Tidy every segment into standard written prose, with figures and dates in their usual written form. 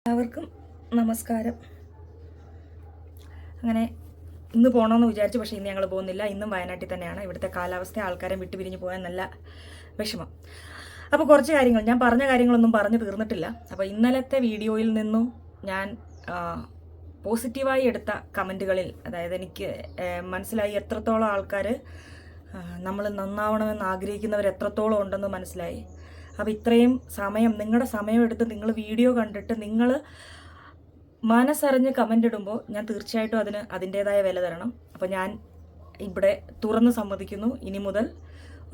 എല്ലാവർക്കും നമസ്കാരം. അങ്ങനെ ഇന്ന് പോകണമെന്ന് വിചാരിച്ചു, പക്ഷേ ഇന്ന് ഞങ്ങൾ പോകുന്നില്ല. ഇന്നും വയനാട്ടിൽ തന്നെയാണ്. ഇവിടുത്തെ കാലാവസ്ഥ ആൾക്കാരെ വിട്ടുപിരിഞ്ഞ് പോകാൻ നല്ല വിഷമം. അപ്പോൾ കുറച്ച് കാര്യങ്ങൾ ഞാൻ പറഞ്ഞ കാര്യങ്ങളൊന്നും പറഞ്ഞു തീർന്നിട്ടില്ല. അപ്പോൾ ഇന്നലത്തെ വീഡിയോയിൽ നിന്നും ഞാൻ പോസിറ്റീവായി എടുത്ത കമൻറ്റുകളിൽ, അതായത് എനിക്ക് മനസ്സിലായി എത്രത്തോളം ആൾക്കാർ നമ്മൾ നന്നാവണമെന്ന് ആഗ്രഹിക്കുന്നവർ എത്രത്തോളം ഉണ്ടെന്ന് മനസ്സിലായി. അപ്പോൾ ഇത്രയും സമയം, നിങ്ങളുടെ സമയമെടുത്ത് നിങ്ങൾ വീഡിയോ കണ്ടിട്ട് നിങ്ങൾ മനസ്സറിഞ്ഞ് കമൻ്റ് ഇടുമ്പോൾ ഞാൻ തീർച്ചയായിട്ടും അതിന് അതിൻ്റേതായ വില തരണം. അപ്പോൾ ഞാൻ ഇവിടെ തുറന്ന് സമ്മതിക്കുന്നു, ഇനി മുതൽ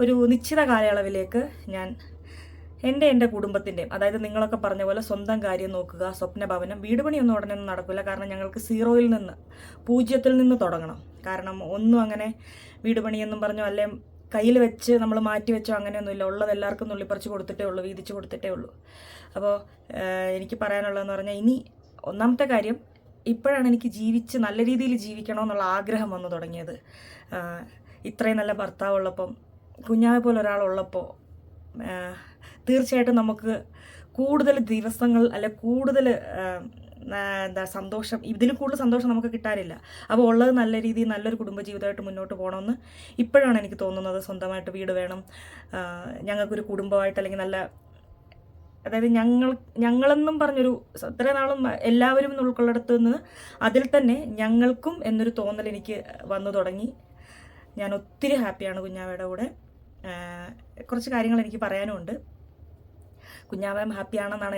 ഒരു നിശ്ചിത കാലയളവിലേക്ക് ഞാൻ എൻ്റെ കുടുംബത്തിൻ്റെയും, അതായത് നിങ്ങളൊക്കെ പറഞ്ഞ പോലെ സ്വന്തം കാര്യം നോക്കുക, സ്വപ്ന ഭവനം, വീട് പണിയൊന്നും ഉടനെ ഒന്നും നടക്കില്ല. കാരണം ഞങ്ങൾക്ക് 0-ൽ നിന്ന്, 0-ൽ നിന്ന് തുടങ്ങണം. കാരണം ഒന്നും അങ്ങനെ വീട് പണിയെന്നും പറഞ്ഞോ അല്ലെ കയ്യിൽ വെച്ച് നമ്മൾ മാറ്റി വെച്ചോ അങ്ങനെയൊന്നുമില്ല. ഉള്ളത് എല്ലാവർക്കും നുള്ളിപ്പറിച്ച് കൊടുത്തിട്ടേ ഉള്ളൂ, വീതിച്ച് കൊടുത്തിട്ടേ ഉള്ളൂ. അപ്പോൾ എനിക്ക് പറയാനുള്ളതെന്ന് പറഞ്ഞാൽ, ഇനി ഒന്നാമത്തെ കാര്യം, ഇപ്പോഴാണ് എനിക്ക് ജീവിച്ച് നല്ല രീതിയിൽ ജീവിക്കണമെന്നുള്ള ആഗ്രഹം വന്നു തുടങ്ങിയത്. ഇത്രയും നല്ല ഭർത്താവ് ഉള്ളപ്പം, കുഞ്ഞാവെ പോലെ ഒരാളുള്ളപ്പോൾ തീർച്ചയായിട്ടും നമുക്ക് കൂടുതൽ ദിവസങ്ങൾ അല്ലെ കൂടുതൽ സന്തോഷം, ഇതിന് കൂടുതൽ സന്തോഷം നമുക്ക് കിട്ടാനില്ല. അപ്പോൾ ഉള്ളത് നല്ല രീതിയിൽ നല്ലൊരു കുടുംബജീവിതമായിട്ട് മുന്നോട്ട് പോകണമെന്ന് ഇപ്പോഴാണ് എനിക്ക് തോന്നുന്നത്. സ്വന്തമായിട്ട് വീട് വേണം, ഞങ്ങൾക്കൊരു കുടുംബമായിട്ട്, അല്ലെങ്കിൽ നല്ല, അതായത് ഞങ്ങളെന്നും പറഞ്ഞൊരു ഇത്ര നാളും എല്ലാവരും ഉൾക്കൊള്ളിടത്തു നിന്ന് അതിൽ തന്നെ ഞങ്ങൾക്കും എന്നൊരു തോന്നൽ എനിക്ക് വന്നു തുടങ്ങി. ഞാൻ ഒത്തിരി ഹാപ്പിയാണ് കുഞ്ഞാവയുടെ കൂടെ. കുറച്ച് കാര്യങ്ങൾ എനിക്ക് പറയാനുമുണ്ട്. കുഞ്ഞാവയും ഹാപ്പിയാണെന്നാണ്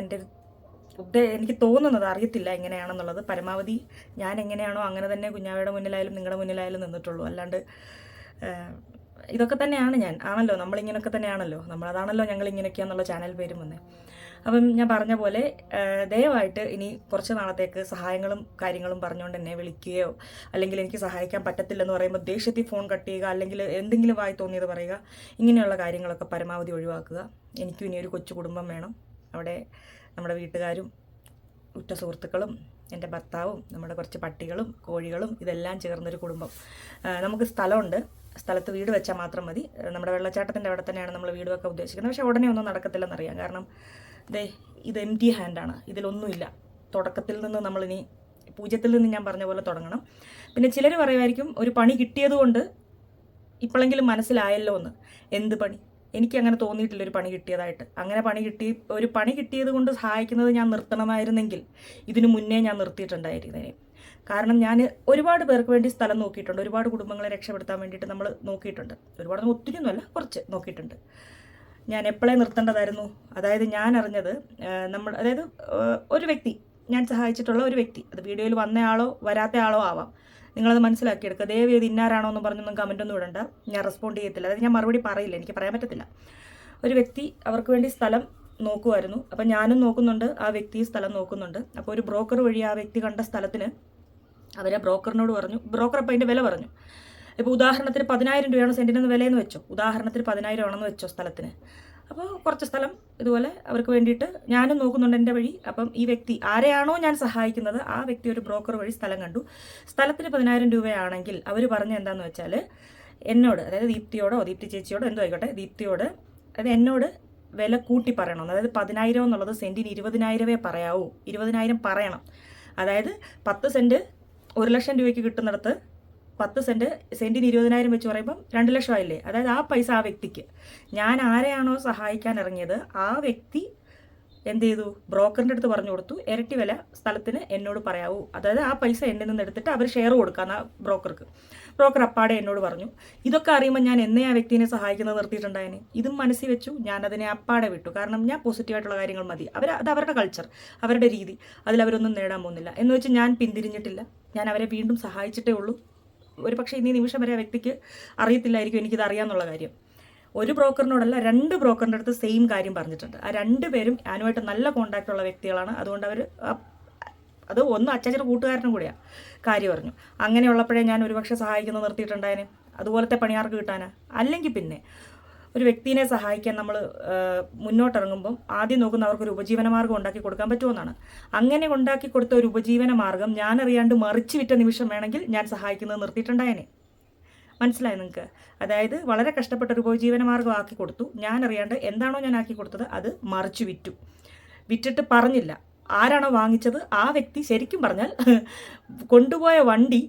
എനിക്ക് തോന്നുന്നത്, അറിയത്തില്ല എങ്ങനെയാണെന്നുള്ളത്. പരമാവധി ഞാൻ എങ്ങനെയാണോ അങ്ങനെ തന്നെ കുഞ്ഞാവയുടെ മുന്നിലായാലും നിങ്ങളുടെ മുന്നിലായാലും നിന്നിട്ടുള്ളൂ. അല്ലാണ്ട് ഇതൊക്കെ തന്നെയാണ് ഞാൻ, ആണല്ലോ നമ്മളിങ്ങനെയൊക്കെ തന്നെയാണല്ലോ, നമ്മളതാണല്ലോ ഞങ്ങളിങ്ങനെയൊക്കെയാണെന്നുള്ള ചാനൽ പേരും വന്നേ. അപ്പം ഞാൻ പറഞ്ഞ പോലെ ദയവായിട്ട് ഇനി കുറച്ച് നാളത്തേക്ക് സഹായങ്ങളും കാര്യങ്ങളും പറഞ്ഞുകൊണ്ട് എന്നെ വിളിക്കുകയോ, അല്ലെങ്കിൽ എനിക്ക് സഹായിക്കാൻ പറ്റത്തില്ലെന്ന് പറയുമ്പോൾ ദേഷ്യത്തിൽ ഫോൺ കട്ട് ചെയ്യുക, അല്ലെങ്കിൽ എന്തെങ്കിലും വായി തോന്നിയത് പറയുക, ഇങ്ങനെയുള്ള കാര്യങ്ങളൊക്കെ പരമാവധി ഒഴിവാക്കുക. എനിക്കും ഇനി ഒരു കൊച്ചു കുടുംബം വേണം. അവിടെ നമ്മുടെ വീട്ടുകാരും ഉറ്റ സുഹൃത്തുക്കളും എൻ്റെ ഭർത്താവും നമ്മുടെ കുറച്ച് പട്ടികളും കോഴികളും ഇതെല്ലാം ചേർന്നൊരു കുടുംബം. നമുക്ക് സ്ഥലമുണ്ട്, സ്ഥലത്ത് വീട് വെച്ചാൽ മാത്രം മതി. നമ്മുടെ വെള്ളച്ചാട്ടത്തിൻ്റെ അവിടെ തന്നെയാണ് നമ്മൾ വീട് വെക്കാൻ ഉദ്ദേശിക്കുന്നത്. പക്ഷേ ഉടനെ ഒന്നും നടക്കത്തില്ലെന്നറിയാം. കാരണം ഇത് എംപ്റ്റി ഹാൻഡാണ്, ഇതിലൊന്നുമില്ല. തുടക്കത്തിൽ നിന്ന് നമ്മളിനി 0-ൽ നിന്ന് ഞാൻ പറഞ്ഞ പോലെ തുടങ്ങണം. പിന്നെ ചിലർ പറയുമായിരിക്കും, ഒരു പണി കിട്ടിയതുകൊണ്ട് ഇപ്പോഴെങ്കിലും മനസ്സിലായല്ലോ എന്ന്. എന്ത് പണി? എനിക്ക് അങ്ങനെ തോന്നിയിട്ടില്ല ഒരു പണി കിട്ടിയതായിട്ട്. അങ്ങനെ ഒരു പണി കിട്ടിയത് കൊണ്ട് സഹായിക്കുന്നത് ഞാൻ നിർത്തണമായിരുന്നെങ്കിൽ ഇതിനു മുന്നേ ഞാൻ നിർത്തിയിട്ടുണ്ടായിരുന്നേനെ. കാരണം ഞാൻ ഒരുപാട് പേർക്ക് വേണ്ടി സ്ഥലം നോക്കിയിട്ടുണ്ട്, ഒരുപാട് കുടുംബങ്ങളെ രക്ഷപ്പെടുത്താൻ വേണ്ടിയിട്ട് നമ്മൾ നോക്കിയിട്ടുണ്ട്. ഒരുപാടൊന്നും ഒത്തിരിയൊന്നുമല്ല, കുറച്ച് നോക്കിയിട്ടുണ്ട്. ഞാൻ എപ്പോഴേ നിർത്തേണ്ടതായിരുന്നു. അതായത് ഞാൻ അറിഞ്ഞത്, അതായത് ഒരു വ്യക്തി, ഞാൻ സഹായിച്ചിട്ടുള്ള ഒരു വ്യക്തി, അത് വീഡിയോയിൽ വന്നയാളോ വരാത്ത ആളോ ആവാം, നിങ്ങളത് മനസ്സിലാക്കിയെടുക്കുക. ദയവേത് ഇന്നാരാണോ എന്ന് പറഞ്ഞൊന്നും കമൻറ്റൊന്നും ഇടണ്ട, ഞാൻ റെസ്പോണ്ട് ചെയ്യത്തില്ല. അതായത് ഞാൻ മറുപടി പറയില്ല, എനിക്ക് പറയാൻ പറ്റത്തില്ല. ഒരു വ്യക്തി അവർക്ക് വേണ്ടി സ്ഥലം നോക്കുമായിരുന്നു. അപ്പം ഞാനും നോക്കുന്നുണ്ട്, ആ വ്യക്തി സ്ഥലം നോക്കുന്നുണ്ട്. അപ്പോൾ ഒരു ബ്രോക്കർ വഴി ആ വ്യക്തി കണ്ട സ്ഥലത്തിന് അവരെ ബ്രോക്കറിനോട് പറഞ്ഞു. ബ്രോക്കർ അപ്പോൾ അതിൻ്റെ വില പറഞ്ഞു. ഇപ്പോൾ ഉദാഹരണത്തിന് 10,000 രൂപയാണ് സെൻറ്റിനെന്ന് വിലയെന്ന് വെച്ചോ, ഉദാഹരണത്തിന് 10,000 ആണെന്ന് വെച്ചോ സ്ഥലത്തിന്. അപ്പോൾ കുറച്ച് സ്ഥലം ഇതുപോലെ അവർക്ക് വേണ്ടിയിട്ട് ഞാനും നോക്കുന്നുണ്ട് എൻ്റെ വഴി. അപ്പം ഈ വ്യക്തി ആരെയാണോ ഞാൻ സഹായിക്കുന്നത് ആ വ്യക്തി ഒരു ബ്രോക്കർ വഴി സ്ഥലം കണ്ടു. സ്ഥലത്തിന് 10,000 രൂപയാണെങ്കിൽ അവർ പറഞ്ഞ എന്താണെന്ന് വെച്ചാൽ എന്നോട്, അതായത് ദീപ്തിയോടോ ദീപ്തി ചേച്ചിയോടോ എന്തോ ആയിക്കോട്ടെ, ദീപ്തിയോട്, അതായത് എന്നോട് വില കൂട്ടി പറയണം. അതായത് 10,000 എന്നുള്ളത് സെൻറ്റിന് 20,000 പറയാവൂ, 20,000 പറയണം. അതായത് 10 സെൻറ്റ് 1,00,000 രൂപയ്ക്ക് കിട്ടുന്നിടത്ത് 10 സെൻറ്റിന് 20,000 വെച്ച് പറയുമ്പം 2 ലക്ഷം ആയില്ലേ. അതായത് ആ പൈസ ആ വ്യക്തിക്ക്, ഞാൻ ആരെയാണോ സഹായിക്കാൻ ഇറങ്ങിയത് ആ വ്യക്തി എന്ത് ചെയ്തു, ബ്രോക്കറിൻ്റെ അടുത്ത് പറഞ്ഞു കൊടുത്തു, ഇരട്ടി വില സ്ഥലത്തിന് എന്നോട് പറയാവൂ. അതായത് ആ പൈസ എന്നിൽ നിന്ന് എടുത്തിട്ട് അവർ ഷെയർ കൊടുക്കാമെന്ന ബ്രോക്കർക്ക്. ബ്രോക്കർ അപ്പാടെ എന്നോട് പറഞ്ഞു. ഇതൊക്കെ അറിയുമ്പോൾ ഞാൻ എന്നേ ആ വ്യക്തിനെ സഹായിക്കുന്നത് നിർത്തിയിട്ടുണ്ടായേനെ. ഇതും മനസ്സിൽ വെച്ചു, ഞാനതിനെ അപ്പാടെ വിട്ടു. കാരണം ഞാൻ പോസിറ്റീവായിട്ടുള്ള കാര്യങ്ങൾ മതി. അത് അവരുടെ കൾച്ചർ, അവരുടെ രീതി, അതിലവരൊന്നും നേടാൻ പോകുന്നില്ല എന്ന് വെച്ച് ഞാൻ പിന്തിരിഞ്ഞിട്ടില്ല. ഞാൻ അവരെ വീണ്ടും സഹായിച്ചിട്ടേ ഉള്ളൂ. ഒരു പക്ഷേ ഇന്നീ നിമിഷം വരെ ആ വ്യക്തിക്ക് അറിയത്തില്ലായിരിക്കും എനിക്കിത് അറിയാമെന്നുള്ള കാര്യം. ഒരു ബ്രോക്കറിനോടല്ല, 2 ബ്രോക്കറിൻ്റെ അടുത്ത് സെയിം കാര്യം പറഞ്ഞിട്ടുണ്ട്. ആ 2 പേരും ഞാനുമായിട്ട് നല്ല കോൺടാക്റ്റ് ഉള്ള വ്യക്തികളാണ്. അതുകൊണ്ട് അത് ഒന്ന് അച്ചാച്ചിയുടെ കൂട്ടുകാരനും കൂടിയാണ് കാര്യം പറഞ്ഞു. അങ്ങനെയുള്ളപ്പോഴേ ഞാൻ ഒരുപക്ഷെ സഹായിക്കുന്നത് നിർത്തിയിട്ടുണ്ടായേനെ. അതുപോലത്തെ പണിയാർക്ക് കിട്ടാനാ? അല്ലെങ്കിൽ പിന്നെ ഒരു വ്യക്തിനെ സഹായിക്കാൻ നമ്മൾ മുന്നോട്ടിറങ്ങുമ്പം ആദ്യം നോക്കുന്ന അവർക്കൊരു ഉപജീവന മാർഗ്ഗം ഉണ്ടാക്കി കൊടുക്കാൻ പറ്റുമെന്നാണ്. അങ്ങനെ ഉണ്ടാക്കി കൊടുത്ത ഒരു ഉപജീവന മാർഗ്ഗം ഞാനറിയാണ്ട് മറിച്ച് വിറ്റ നിമിഷം വേണമെങ്കിൽ ഞാൻ സഹായിക്കുന്നത് നിർത്തിയിട്ടുണ്ടായേനെ. മനസ്സിലായി നിങ്ങൾക്ക്? അതായത് വളരെ കഷ്ടപ്പെട്ടൊരു ഉപജീവന മാർഗ്ഗം ആക്കി കൊടുത്തു. ഞാൻ അറിയാണ്ട് എന്താണോ ഞാൻ ആക്കി കൊടുത്തത് അത് മറിച്ചു വിറ്റു. വിറ്റിട്ട് പറഞ്ഞില്ല, ആരാണോ വാങ്ങിച്ചത് ആ വ്യക്തി ശരിക്കും പറഞ്ഞാൽ കൊണ്ടുപോയ വണ്ടി,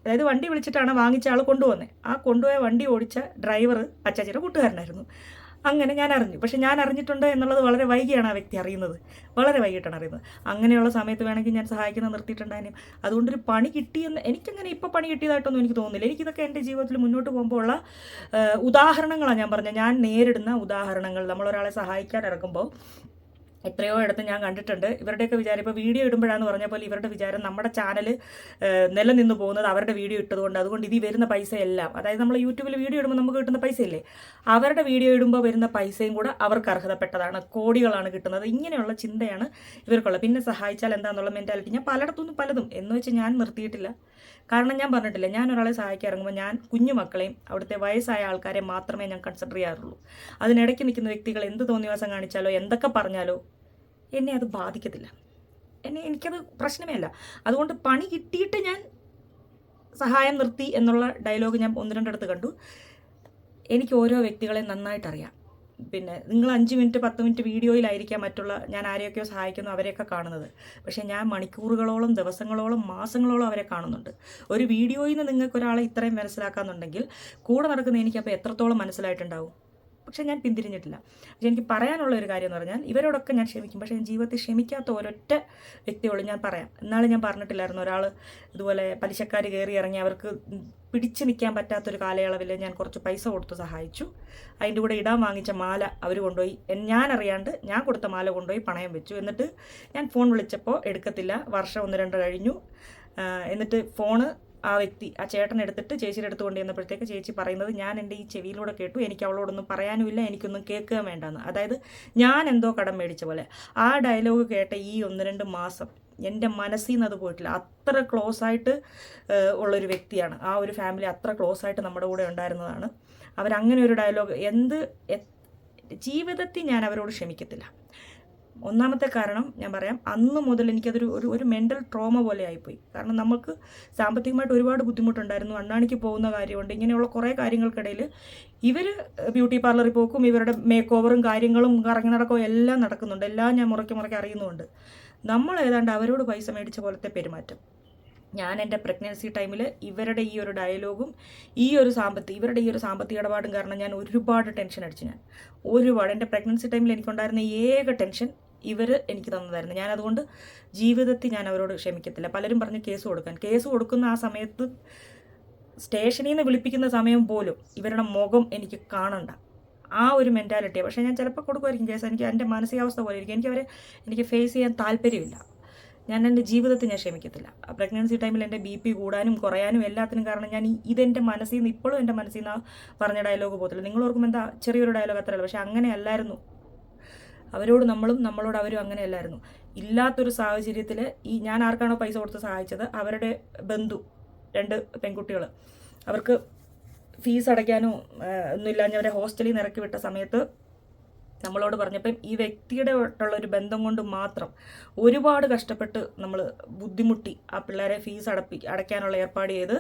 അതായത് വണ്ടി വിളിച്ചിട്ടാണ് വാങ്ങിച്ച ആൾ കൊണ്ടുപോകുന്നത്. ആ കൊണ്ടുപോയ വണ്ടി ഓടിച്ച ഡ്രൈവർ അച്ചാച്ചിയുടെ കൂട്ടുകാരനായിരുന്നു. അങ്ങനെ ഞാൻ അറിഞ്ഞു. പക്ഷെ ഞാൻ അറിഞ്ഞിട്ടുണ്ട് എന്നുള്ളത് വളരെ വൈകിയാണ് ആ വ്യക്തി അറിയുന്നത്, വളരെ വൈകിട്ടാണ് അറിയുന്നത്. അങ്ങനെയുള്ള സമയത്ത് വേണമെങ്കിൽ ഞാൻ സഹായിക്കുന്നത് നിർത്തിയിട്ടുണ്ടായിരുന്നു. അതുകൊണ്ടൊരു പണി കിട്ടിയെന്ന് എനിക്കങ്ങനെ ഇപ്പോൾ പണി കിട്ടിയതായിട്ടൊന്നും എനിക്ക് തോന്നുന്നില്ല. എനിക്കിതൊക്കെ എൻ്റെ ജീവിതത്തിൽ മുന്നോട്ട് പോകുമ്പോൾ ഉള്ള ഉദാഹരണങ്ങളാണ് ഞാൻ പറഞ്ഞത്. ഞാൻ നേരിടുന്ന ഉദാഹരണങ്ങൾ. നമ്മളൊരാളെ സഹായിക്കാൻ ഇറങ്ങുമ്പോൾ എത്രയോ ഇടത്ത് ഞാൻ കണ്ടിട്ടുണ്ട്. ഇവരുടെയൊക്കെ വിചാരം ഇപ്പോൾ വീഡിയോ ഇടുമ്പോഴാന്ന് പറഞ്ഞ പോലെ ഇവരുടെ വിചാരം നമ്മുടെ ചാനൽ നിലനിന്ന് പോകുന്നത് അവരുടെ വീഡിയോ ഇട്ടതുകൊണ്ട്. അതുകൊണ്ട് ഇതിൽ വരുന്ന പൈസ എല്ലാം, അതായത് നമ്മൾ യൂട്യൂബിൽ വീഡിയോ ഇടുമ്പോൾ നമുക്ക് കിട്ടുന്ന പൈസയില്ലേ, അവരുടെ വീഡിയോ ഇടുമ്പോൾ വരുന്ന പൈസയും കൂടെ അവർക്ക് അർഹതപ്പെട്ടതാണ്, കോടികളാണ് കിട്ടുന്നത്. ഇങ്ങനെയുള്ള ചിന്തയാണ് ഇവർക്കുള്ളത്. പിന്നെ സഹായിച്ചാൽ എന്താണെന്നുള്ള മെൻറ്റാലിറ്റി ഞാൻ പലയിടത്തുനിന്നും പലതും എന്ന് വെച്ച് ഞാൻ നിർത്തിയിട്ടില്ല. കാരണം ഞാൻ പറഞ്ഞിട്ടില്ല, ഞാൻ ഒരാളെ സഹായിക്കാൻ ഇറങ്ങുമ്പോൾ ഞാൻ കുഞ്ഞുമക്കളെയും അവിടുത്തെ വയസ്സായ ആൾക്കാരെ മാത്രമേ ഞാൻ കൺസിഡർ ചെയ്യാറുള്ളൂ. അതിനിടയ്ക്ക് നിൽക്കുന്ന വ്യക്തികൾ എന്ത് തോന്നിവാസം കാണിച്ചാലോ എന്തൊക്കെ പറഞ്ഞാലോ എന്നെ അത് ബാധിക്കത്തില്ല. എനിക്കത് പ്രശ്നമേ അല്ല. അതുകൊണ്ട് പണി കിട്ടിയിട്ട് ഞാൻ സഹായം നിർത്തി എന്നുള്ള ഡയലോഗ് ഞാൻ 1-2 കണ്ടു. എനിക്ക് ഓരോ വ്യക്തികളെ നന്നായിട്ടറിയാം. പിന്നെ നിങ്ങൾ 5 മിനിറ്റ് 10 മിനിറ്റ് വീഡിയോയിലായിരിക്കാം മറ്റുള്ള ഞാൻ ആരെയൊക്കെയോ സഹായിക്കുന്നു അവരെയൊക്കെ കാണുന്നത്. പക്ഷേ ഞാൻ മണിക്കൂറുകളോളം, ദിവസങ്ങളോളം, മാസങ്ങളോളം അവരെ കാണുന്നുണ്ട്. ഒരു വീഡിയോയിൽ നിന്ന് നിങ്ങൾക്ക് ഒരാളെ ഇത്രയും മനസ്സിലാക്കാമെന്നുണ്ടെങ്കിൽ കൂടെ നടക്കുന്ന എനിക്കപ്പോൾ എത്രത്തോളം മനസ്സിലായിട്ടുണ്ടാവും. പക്ഷേ ഞാൻ പിന്തിരിഞ്ഞിട്ടില്ല. പക്ഷേ എനിക്ക് പറയാനുള്ള ഒരു കാര്യം എന്ന് പറഞ്ഞാൽ ഇവരോടൊക്കെ ഞാൻ ക്ഷമിക്കും. പക്ഷേ ഞാൻ ജീവിതത്തിൽ ക്ഷമിക്കാത്ത ഒരൊറ്റ വ്യക്തിയോട് ഞാൻ പറയാം. എന്നാലും ഞാൻ പറഞ്ഞിട്ടില്ലായിരുന്നു, ഒരാൾ ഇതുപോലെ പലിശക്കാർ കയറി ഇറങ്ങി അവർക്ക് പിടിച്ചു നിൽക്കാൻ പറ്റാത്തൊരു കാലയളവിൽ ഞാൻ കുറച്ച് പൈസ കൊടുത്ത് സഹായിച്ചു. അതിൻ്റെ കൂടെ ഇടാൻ വാങ്ങിച്ച മാല അവർ കൊണ്ടുപോയി, ഞാൻ അറിയാണ്ട് ഞാൻ കൊടുത്ത മാല കൊണ്ടുപോയി പണയം വെച്ചു. എന്നിട്ട് ഞാൻ ഫോൺ വിളിച്ചപ്പോൾ എടുക്കത്തില്ല. വർഷം 1-2 കഴിഞ്ഞു. എന്നിട്ട് ഫോണ് ആ വ്യക്തി, ആ ചേട്ടൻ എടുത്തിട്ട് ചേച്ചിയുടെ അടുത്ത് കൊണ്ടുവന്നപ്പോഴത്തേക്ക് ചേച്ചി പറയുന്നത് ഞാൻ എൻ്റെ ഈ ചെവിയിലൂടെ കേട്ടു, എനിക്ക് അവളോടൊന്നും പറയാനുമില്ല, എനിക്കൊന്നും കേൾക്കുക വേണ്ടെന്ന്. അതായത് ഞാൻ എന്തോ കടം മേടിച്ച പോലെ. ആ ഡയലോഗ് കേട്ട ഈ 1-2 മാസം എൻ്റെ മനസ്സിൽ നിന്ന് അത് പോയിട്ടില്ല. അത്ര ക്ലോസ് ആയിട്ട് ഉള്ളൊരു വ്യക്തിയാണ്. ആ ഒരു ഫാമിലി അത്ര ക്ലോസ് ആയിട്ട് നമ്മുടെ കൂടെ ഉണ്ടായിരുന്നതാണ്. അവരങ്ങനെ ഒരു ഡയലോഗ് ജീവിതത്തിൽ ഞാൻ അവരോട് ക്ഷമിക്കത്തില്ല. ഒന്നാമത്തെ കാരണം ഞാൻ പറയാം, അന്ന് മുതൽ എനിക്കതൊരു ഒരു മെൻ്റൽ ട്രോമ പോലെ ആയിപ്പോയി. കാരണം നമുക്ക് സാമ്പത്തികമായിട്ട് ഒരുപാട് ബുദ്ധിമുട്ടുണ്ടായിരുന്നു. അണ്ണാണിക്ക് പോകുന്ന കാര്യമുണ്ട്, ഇങ്ങനെയുള്ള കുറേ കാര്യങ്ങൾക്കിടയിൽ ഇവർ ബ്യൂട്ടി പാർലറിൽ പോക്കും, ഇവരുടെ മേക്ക് ഓവറും കാര്യങ്ങളും കറങ്ങി നടക്കുകയും എല്ലാം നടക്കുന്നുണ്ട്. എല്ലാം ഞാൻ മുറയ്ക്ക് അറിയുന്നുമുണ്ട്. നമ്മൾ ഏതാണ്ട് അവരോട് പൈസ മേടിച്ച പോലത്തെ പെരുമാറ്റം. ഞാൻ എൻ്റെ പ്രഗ്നൻസി ടൈമിൽ ഇവരുടെ ഈ ഒരു ഡയലോഗും ഇവരുടെ ഈ ഒരു സാമ്പത്തിക ഇടപാടും കാരണം ഞാൻ ഒരുപാട് ടെൻഷൻ അടിച്ചു. ഞാൻ ഒരുപാട് എൻ്റെ പ്രഗ്നൻസി ടൈമിൽ എനിക്കുണ്ടായിരുന്ന ഏക ടെൻഷൻ ഇവർ എനിക്ക് തന്നതായിരുന്നു. ഞാനതുകൊണ്ട് ജീവിതത്തിൽ ഞാൻ അവരോട് ക്ഷമിക്കത്തില്ല. പലരും പറഞ്ഞ് കേസ് കൊടുക്കുന്ന ആ സമയത്ത് സ്റ്റേഷനിൽ നിന്ന് വിളിപ്പിക്കുന്ന സമയം പോലും ഇവരുടെ മുഖം എനിക്ക് കാണണ്ട, ആ ഒരു മെൻറ്റാലിറ്റിയാണ്. പക്ഷേ ഞാൻ ചിലപ്പോൾ കൊടുക്കുമായിരിക്കും കേസ്. എനിക്ക് എൻ്റെ മാനസികാവസ്ഥ പോലെ ഇരിക്കും. എനിക്ക് ഫേസ് ചെയ്യാൻ താല്പര്യമില്ല. ഞാൻ എൻ്റെ ജീവിതത്തിൽ ഞാൻ ക്ഷമിക്കത്തില്ല. പ്രഗ്നൻസി ടൈമിൽ എൻ്റെ BP കൂടാനും കുറയാനും എല്ലാത്തിനും കാരണം ഞാൻ ഇതെൻ്റെ മനസ്സിൽ നിന്ന്, ഇപ്പോഴും എൻ്റെ മനസ്സിൽ നിന്ന് പറഞ്ഞ ഡയലോഗ് പോകത്തില്ല. നിങ്ങൾ ഓർക്കുമ്പോൾ എന്താ ചെറിയൊരു ഡയലോഗ് അത്രയല്ല, പക്ഷെ അങ്ങനെയല്ലായിരുന്നു. അവരോട് നമ്മളോട് അവരും അങ്ങനെയല്ലായിരുന്നു. ഇല്ലാത്തൊരു സാഹചര്യത്തിൽ ഞാൻ ആർക്കാണോ പൈസ കൊടുത്ത് സഹായിച്ചത്, അവരുടെ ബന്ധു 2 പെൺകുട്ടികൾ, അവർക്ക് ഫീസ് അടയ്ക്കാനോ ഒന്നുമില്ലാഞ്ഞ് അവരെ ഹോസ്റ്റലിൽ നിന്ന് ഇറക്കി വിട്ട സമയത്ത് നമ്മളോട് പറഞ്ഞപ്പം ഈ വ്യക്തിയുടെ ആയിട്ടുള്ളൊരു ബന്ധം കൊണ്ട് മാത്രം ഒരുപാട് കഷ്ടപ്പെട്ട് നമ്മൾ ബുദ്ധിമുട്ടി ആ പിള്ളേരെ ഫീസ് അടയ്ക്കാനുള്ള ഏർപ്പാട് ചെയ്ത്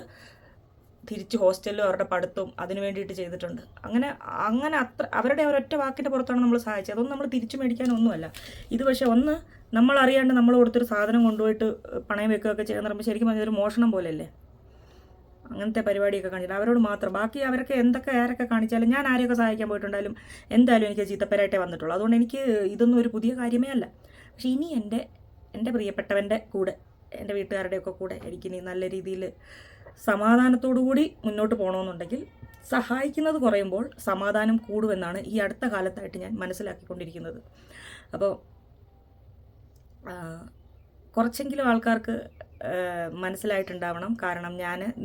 തിരിച്ച് ഹോസ്റ്റലിലും അവരുടെ പഠിത്തവും അതിന് വേണ്ടിയിട്ട് ചെയ്തിട്ടുണ്ട്. അങ്ങനെ അവരുടെ ഒരൊറ്റ വാക്കിൻ്റെ പുറത്താണ് നമ്മൾ സഹായിച്ചത്. അതൊന്നും നമ്മൾ തിരിച്ചു മേടിക്കാനൊന്നുമല്ല. ഇത് പക്ഷേ നമ്മൾ അറിയാണ്ട് നമ്മൾ കൊടുത്തൊരു സാധനം കൊണ്ടുപോയിട്ട് പണയം വെക്കുകയൊക്കെ ചെയ്യാൻ പറയുമ്പോൾ ശരിക്കും പറഞ്ഞൊരു മോഷണം പോലെയല്ലേ. അങ്ങനത്തെ പരിപാടിയൊക്കെ കാണിച്ചിട്ട് അവരോട് മാത്രം. ബാക്കി അവരൊക്കെ ആരൊക്കെ കാണിച്ചാലും ഞാൻ ആരെയൊക്കെ സഹായിക്കാൻ പോയിട്ടുണ്ടായാലും എന്തായാലും എനിക്ക് ചീത്തപ്പേരായിട്ടേ വന്നിട്ടുള്ളൂ. അതുകൊണ്ട് എനിക്ക് ഇതൊന്നും ഒരു പുതിയ കാര്യമേ അല്ല. പക്ഷേ ഇനി എൻ്റെ പ്രിയപ്പെട്ടവൻ്റെ കൂടെ, എൻ്റെ വീട്ടുകാരുടെയൊക്കെ കൂടെ എനിക്കിനി നല്ല രീതിയിൽ സമാധാനത്തോടുകൂടി മുന്നോട്ട് പോകണമെന്നുണ്ടെങ്കിൽ സഹായിക്കുന്നത് കുറയുമ്പോൾ സമാധാനം കൂടുമെന്നാണ് ഈ അടുത്ത കാലത്തായിട്ട് ഞാൻ മനസ്സിലാക്കിക്കൊണ്ടിരിക്കുന്നത്. അപ്പോൾ കുറച്ചെങ്കിലും ആൾക്കാർക്ക് മനസ്സിലായിട്ടുണ്ടാവണം. കാരണം